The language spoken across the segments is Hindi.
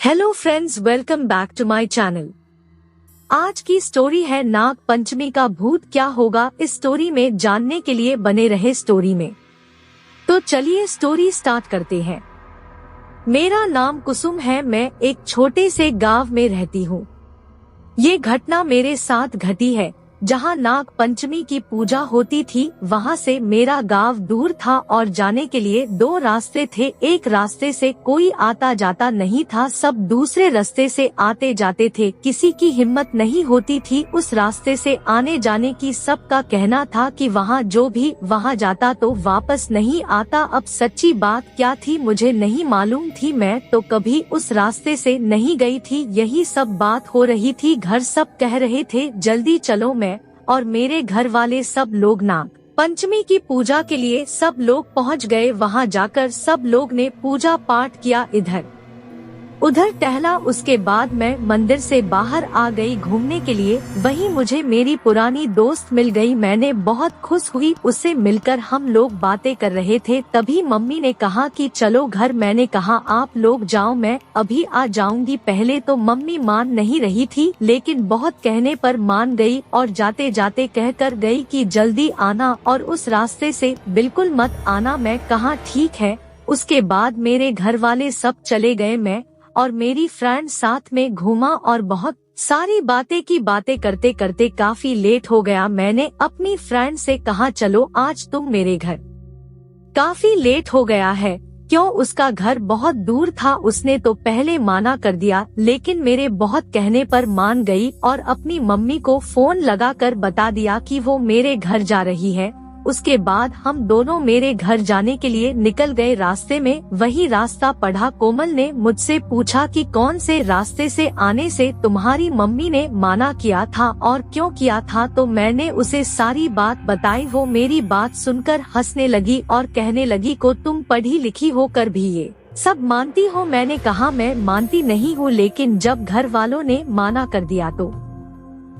Hello friends, welcome back to my channel. आज की स्टोरी है नाग पंचमी का भूत क्या होगा इस स्टोरी में जानने के लिए बने रहे स्टोरी में। तो चलिए स्टोरी स्टार्ट करते हैं। मेरा नाम कुसुम है, मैं एक छोटे से गांव में रहती हूँ। ये घटना मेरे साथ घटी है जहाँ नाग पंचमी की पूजा होती थी। वहाँ से मेरा गांव दूर था और जाने के लिए दो रास्ते थे। एक रास्ते से कोई आता जाता नहीं था, सब दूसरे रास्ते से आते जाते थे। किसी की हिम्मत नहीं होती थी उस रास्ते से आने जाने की। सबका कहना था कि वहाँ जो भी वहाँ जाता तो वापस नहीं आता। अब सच्ची बात क्या थी मुझे नहीं मालूम थी, मैं तो कभी उस रास्ते से नहीं गई थी। यही सब बात हो रही थी। घर सब कह रहे थे जल्दी चलो। मैं और मेरे घर वाले सब लोग नाग पंचमी की पूजा के लिए सब लोग पहुंच गए। वहां जाकर सब लोग ने पूजा पाठ किया, इधर उधर टहला। उसके बाद मैं मंदिर से बाहर आ गई घूमने के लिए। वहीं मुझे मेरी पुरानी दोस्त मिल गई। मैंने बहुत खुश हुई उससे मिलकर। हम लोग बातें कर रहे थे, तभी मम्मी ने कहा कि चलो घर। मैंने कहा आप लोग जाओ, मैं अभी आ जाऊंगी। पहले तो मम्मी मान नहीं रही थी, लेकिन बहुत कहने पर मान गई और जाते जाते कहकर गई कि जल्दी आना और उस रास्ते से बिल्कुल मत आना। मैं कहा ठीक है। उसके बाद मेरे घर वाले सब चले गए। मैं और मेरी फ्रेंड साथ में घूमा और बहुत सारी बातें करते करते काफी लेट हो गया। मैंने अपनी फ्रेंड से कहा चलो आज तुम मेरे घर, काफी लेट हो गया है। क्यों? उसका घर बहुत दूर था। उसने तो पहले माना कर दिया, लेकिन मेरे बहुत कहने पर मान गई और अपनी मम्मी को फोन लगाकर बता दिया कि वो मेरे घर जा रही है। उसके बाद हम दोनों मेरे घर जाने के लिए निकल गए। रास्ते में वही रास्ता पड़ा। कोमल ने मुझसे पूछा कि कौन से रास्ते से आने से तुम्हारी मम्मी ने माना किया था और क्यों किया था, तो मैंने उसे सारी बात बताई। वो मेरी बात सुनकर हंसने लगी और कहने लगी को तुम पढ़ी लिखी होकर भी ये सब मानती हो? मैंने कहा मैं मानती नहीं हूँ, लेकिन जब घर वालों ने माना कर दिया तो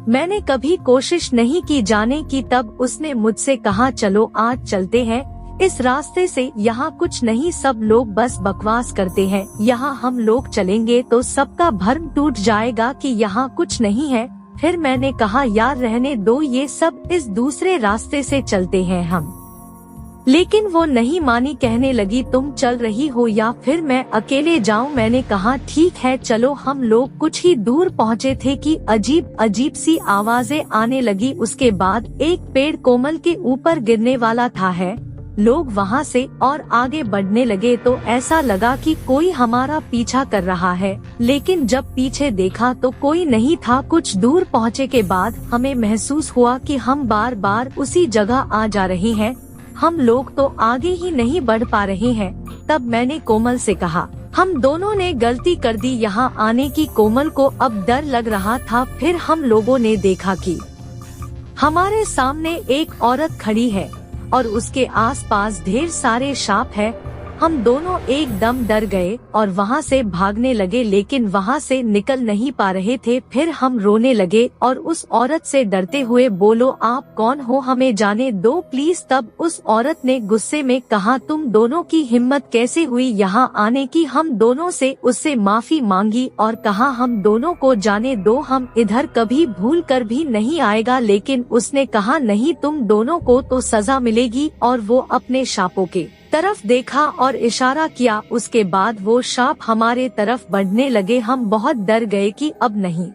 मैंने कभी कोशिश नहीं की जाने की। तब उसने मुझसे कहा चलो आज चलते हैं इस रास्ते से, यहाँ कुछ नहीं, सब लोग बस बकवास करते हैं। यहाँ हम लोग चलेंगे तो सबका भ्रम टूट जाएगा कि यहाँ कुछ नहीं है। फिर मैंने कहा यार रहने दो ये सब, इस दूसरे रास्ते से चलते हैं हम। लेकिन वो नहीं मानी, कहने लगी तुम चल रही हो या फिर मैं अकेले जाऊं? मैंने कहा ठीक है चलो। हम लोग कुछ ही दूर पहुँचे थे कि अजीब अजीब सी आवाजें आने लगी। उसके बाद एक पेड़ कोमल के ऊपर गिरने वाला था है। लोग वहाँ से और आगे बढ़ने लगे तो ऐसा लगा कि कोई हमारा पीछा कर रहा है, लेकिन जब पीछे देखा तो कोई नहीं था। कुछ दूर पहुँचे के बाद हमें महसूस हुआ कि हम बार बार उसी जगह आ जा रहे हैं। हम लोग तो आगे ही नहीं बढ़ पा रहे हैं। तब मैंने कोमल से कहा हम दोनों ने गलती कर दी यहाँ आने की। कोमल को अब डर लग रहा था। फिर हम लोगों ने देखा कि हमारे सामने एक औरत खड़ी है और उसके आसपास ढेर सारे सांप है। हम दोनों एकदम डर गए और वहाँ से भागने लगे, लेकिन वहाँ से निकल नहीं पा रहे थे। फिर हम रोने लगे और उस औरत से डरते हुए बोलो आप कौन हो, हमें जाने दो प्लीज। तब उस औरत ने गुस्से में कहा तुम दोनों की हिम्मत कैसे हुई यहाँ आने की? हम दोनों से उससे माफी मांगी और कहा हम दोनों को जाने दो, हम इधर कभी भूल कर भी नहीं आएगा। लेकिन उसने कहा नहीं, तुम दोनों को तो सजा मिलेगी। और वो अपने सांपों के तरफ देखा और इशारा किया। उसके बाद वो सांप हमारे तरफ बढ़ने लगे। हम बहुत डर गए कि अब नहीं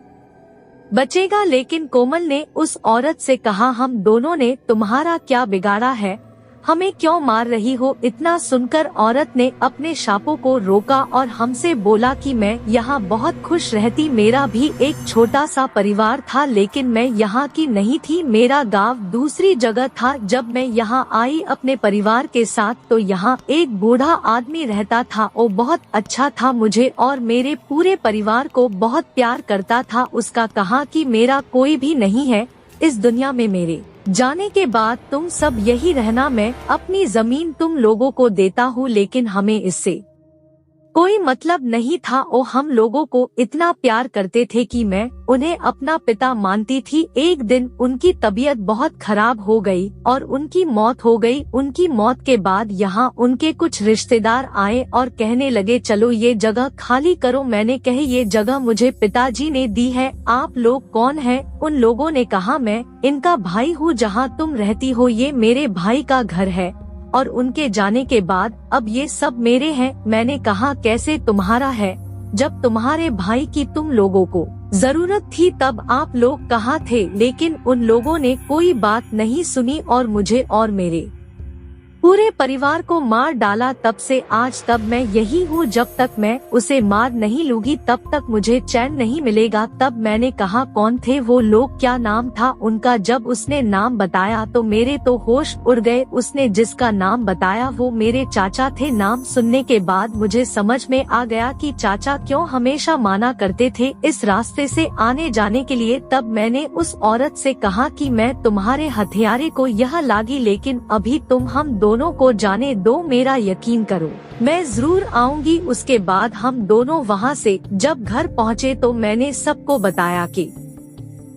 बचेगा। लेकिन कोमल ने उस औरत से कहा हम दोनों ने तुम्हारा क्या बिगाड़ा है, हमें क्यों मार रही हो? इतना सुनकर औरत ने अपने सांपों को रोका और हमसे बोला कि मैं यहाँ बहुत खुश रहती। मेरा भी एक छोटा सा परिवार था, लेकिन मैं यहाँ की नहीं थी। मेरा गांव दूसरी जगह था। जब मैं यहाँ आई अपने परिवार के साथ तो यहाँ एक बूढ़ा आदमी रहता था। वो बहुत अच्छा था, मुझे और मेरे पूरे परिवार को बहुत प्यार करता था। उसका कहा कि मेरा कोई भी नहीं है इस दुनिया में, मेरे जाने के बाद तुम सब यही रहना। मैं अपनी जमीन तुम लोगों को देता हूँ, लेकिन हमें इससे कोई मतलब नहीं था। ओ हम लोगों को इतना प्यार करते थे कि मैं उन्हें अपना पिता मानती थी। एक दिन उनकी तबीयत बहुत खराब हो गई और उनकी मौत हो गई। उनकी मौत के बाद यहाँ उनके कुछ रिश्तेदार आए और कहने लगे चलो ये जगह खाली करो। मैंने कहे ये जगह मुझे पिताजी ने दी है, आप लोग कौन हैं? उन लोगों ने कहा मैं इनका भाई हूँ, जहाँ तुम रहती हो ये मेरे भाई का घर है और उनके जाने के बाद अब ये सब मेरे हैं। मैंने कहा कैसे तुम्हारा है, जब तुम्हारे भाई की तुम लोगों को जरूरत थी तब आप लोग कहाँ थे? लेकिन उन लोगों ने कोई बात नहीं सुनी और मुझे और मेरे पूरे परिवार को मार डाला। तब से आज तक मैं यही हूँ, जब तक मैं उसे मार नहीं लूंगी तब तक मुझे चैन नहीं मिलेगा। तब मैंने कहा कौन थे वो लोग, क्या नाम था उनका? जब उसने नाम बताया तो मेरे तो होश उड़ गए। उसने जिसका नाम बताया वो मेरे चाचा थे। नाम सुनने के बाद मुझे समझ में आ गया कि चाचा क्यों हमेशा माना करते थे इस रास्ते से आने जाने के लिए। तब मैंने उस औरत से कहा कि मैं तुम्हारे हथियारे को यह लागी, लेकिन अभी तुम हम दोनों को जाने दो, मेरा यकीन करो मैं जरूर आऊंगी। उसके बाद हम दोनों वहाँ से जब घर पहुँचे तो मैंने सबको बताया कि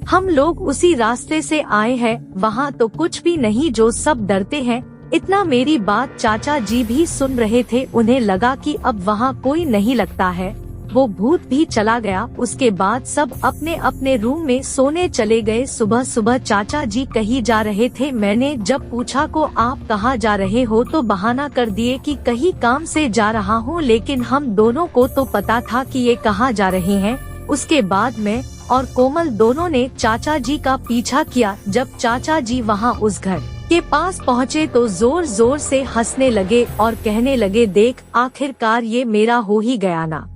हम लोग उसी रास्ते से आए हैं, वहाँ तो कुछ भी नहीं, जो सब डरते हैं। इतना मेरी बात चाचा जी भी सुन रहे थे। उन्हें लगा कि अब वहाँ कोई नहीं लगता है, वो भूत भी चला गया। उसके बाद सब अपने अपने रूम में सोने चले गए। सुबह सुबह चाचा जी कहीं जा रहे थे। मैंने जब पूछा को आप कहाँ जा रहे हो तो बहाना कर दिए कि कहीं काम से जा रहा हूँ, लेकिन हम दोनों को तो पता था कि ये कहाँ जा रहे हैं। उसके बाद मैं और कोमल दोनों ने चाचा जी का पीछा किया। जब चाचा जी वहाँ उस घर के पास पहुँचे तो जोर जोर से हंसने लगे और कहने लगे देख आखिरकार ये मेरा हो ही गया ना।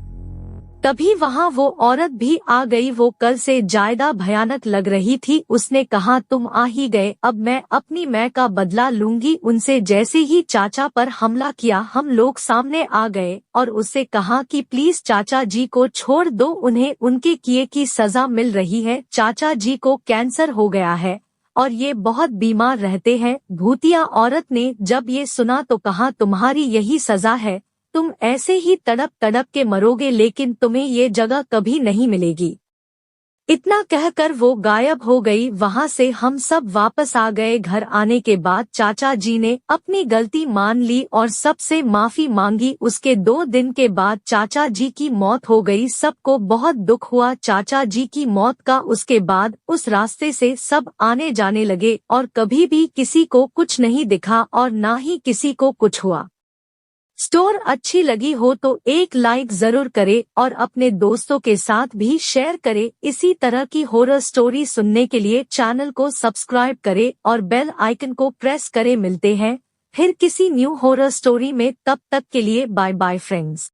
तभी वहाँ वो औरत भी आ गई। वो कल से ज्यादा भयानक लग रही थी। उसने कहा तुम आ ही गए, अब मैं अपनी मैं का बदला लूंगी। उनसे जैसे ही चाचा पर हमला किया हम लोग सामने आ गए और उससे कहा कि प्लीज चाचा जी को छोड़ दो, उन्हें उनके किए की सजा मिल रही है। चाचा जी को कैंसर हो गया है और ये बहुत बीमार रहते हैं। भूतिया औरत ने जब ये सुना तो कहा तुम्हारी यही सजा है, तुम ऐसे ही तड़प तड़प के मरोगे, लेकिन तुम्हें ये जगह कभी नहीं मिलेगी। इतना कहकर वो गायब हो गई। वहाँ से हम सब वापस आ गए। घर आने के बाद चाचा जी ने अपनी गलती मान ली और सबसे माफी मांगी। उसके 2 दिन के बाद चाचा जी की मौत हो गई। सबको बहुत दुख हुआ चाचा जी की मौत का। उसके बाद उस रास्ते से सब आने जाने लगे और कभी भी किसी को कुछ नहीं दिखा और ना ही किसी को कुछ हुआ। स्टोर अच्छी लगी हो तो एक लाइक जरूर करे और अपने दोस्तों के साथ भी शेयर करे। इसी तरह की हॉरर स्टोरी सुनने के लिए चैनल को सब्सक्राइब करे और बेल आइकन को प्रेस करे। मिलते हैं फिर किसी न्यू हॉरर स्टोरी में, तब तक के लिए बाय बाय फ्रेंड्स।